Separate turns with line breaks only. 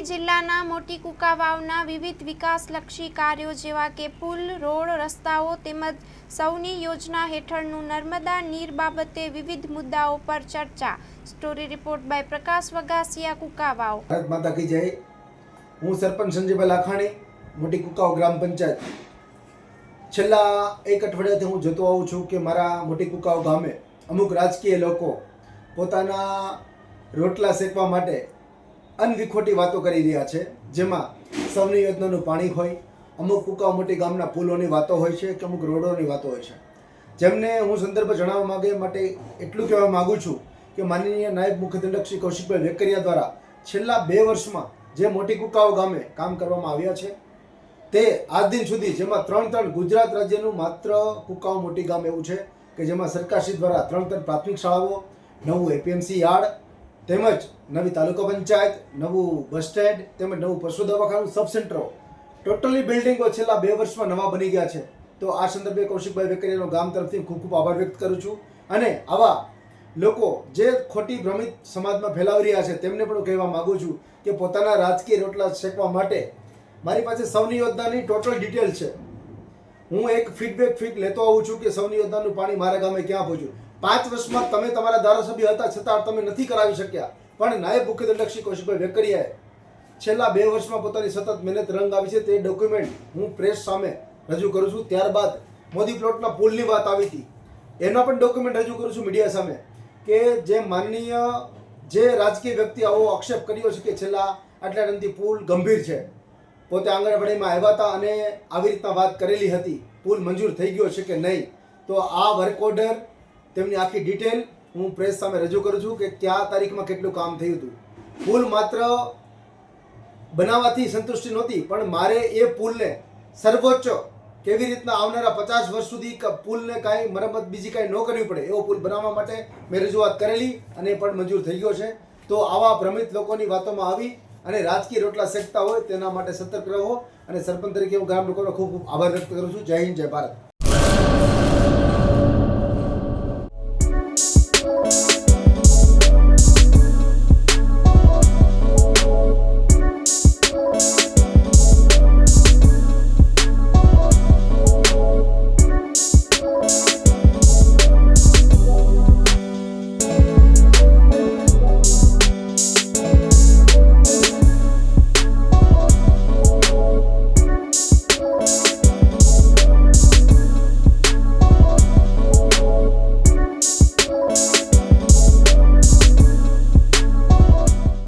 જિલ્લાના મોટી કુંકાવાવના વિવિધ વિકાસલક્ષી કાર્યો જેવા કે પુલ, રોડ, રસ્તાઓ તેમજ સૌની યોજના હેઠળનું નર્મદા નીર બાબતે વિવિધ મુદ્દાઓ પર ચર્ચા. સ્ટોરી રિપોર્ટ બાય પ્રકાશ વગાસિયા, કુંકાવાવ.
ભારત માતા કી જય. હું સરપંચ સંજયભાઈ લાખાણી, મોટી કુંકાવ ગ્રામ પંચાયત. છેલ્લા એક અઠવાડિયાથી હું જોતો આવું છું કે મારા મોટી કુંકાવ ગામે અમુક રાજકીય લોકો પોતાના રોટલા શેકવા માટે અનવિખોટી વાતો કરી રહ્યા છે, જેમાં સૌની યોજનાનું પાણી હોય, અમુક કુંકાવ મોટી ગામના પુલોની વાતો હોય છે કે અમુક રોડોની વાતો હોય છે, જેમને હું સંદર્ભ જણાવવા માંગે માટે એટલું કહેવા માગું છું કે માનનીય નાયબ મુખ્ય દંડક શ્રી કૌશિકભાઈ વેકરિયા દ્વારા છેલ્લા 2 વર્ષમાં જે મોટી કુંકાવ ગામે કામ કરવામાં આવ્યા છે તે આજ દિન સુધી, જેમાં 3 ગુજરાત રાજ્યનું માત્ર કુંકાવ મોટી ગામ એવું છે કે જેમાં સરકારશ્રી દ્વારા 3 પ્રાથમિક શાળાઓ, નવું એપીએમસી યાર્ડ તેમજ નવી તાલુકા પંચાયત, નવું બસ સ્ટેન્ડ તેમજ નવું પશુ દવાખાનું, સબ સેન્ટરો, ટોટલી બિલ્ડિંગો છેલ્લા 2 વર્ષમાં નવા બની ગયા છે. તો આ સંદર્ભે કૌશિકભાઈ વેકરિયાનો ગામ તરફથી ખૂબ ખૂબ આભાર વ્યક્ત કરું છું. અને આવા લોકો જે ખોટી ભ્રમિત સમાજમાં ફેલાવી રહ્યા છે તેમને પણ કહેવા માગું છું કે પોતાના રાજકીય રોટલા શેકવા માટે મારી પાસે સૌની યોજનાની ટોટલ ડિટેલ છે. હું એક ફીડબેક લેતો આવું છું કે સૌની યોજનાનું પાણી મારા ગામે ક્યાં પહોંચ્યું. 5 વર્ષમાં તમે તમારા ધારાસભ્ય હતા છતાં તમે નથી કરાવી શક્યા, પણ નાયબ મુખ્ય દંડક શ્રી કૌશિકભાઈ વેકરિયાએ છેલ્લા 2 વર્ષમાં પોતાની સતત મહેનત રંગ આવી છે. તે ડોક્યુમેન્ટ હું પ્રેસ સામે રજૂ કરું છું. ત્યારબાદ મોદી પ્લોટના પુલની વાત આવી હતી, એના પણ ડોક્યુમેન્ટ રજૂ કરું છું મીડિયા સામે કે જે માનનીય જે રાજકીય વ્યક્તિ આવો આક્ષેપ કર્યો છે કે છેલ્લા આટલા ટાઈમથી પુલ ગંભીર છે, પોતે આંગણવાડીમાં આવ્યા હતા અને આવી રીતના વાત કરેલી હતી, પુલ મંજૂર થઈ ગયો છે કે નહીં. તો આ વર્ક ઓર્ડર, તેમની આખી ડિટેલ હું પ્રેસ સામે રજૂ કરું છું કે કયા તારીખમાં કેટલું કામ થયું હતું. પુલ માત્ર બનાવવાથી સંતુષ્ટિ નહોતી, પણ મારે એ પુલને સર્વોચ્ચ કેવી રીતના આવનારા 50 વર્ષ સુધી પુલને કાંઈ મરમ્મત બીજી કાંઈ ન કરવી પડે એવો પુલ બનાવવા માટે મેં રજૂઆત કરેલી અને એ પણ મંજૂર થઈ ગયો છે. તો આવા ભ્રમિત લોકોની વાતોમાં આવી અને રાજકીય રોટલા શેકતા હોય તેના માટે સતર્ક રહો. અને સરપંચ તરીકે હું ગામ લોકોનો ખૂબ ખૂબ આભાર વ્યક્ત કરું છું. જય હિન્દ, જય ભારત.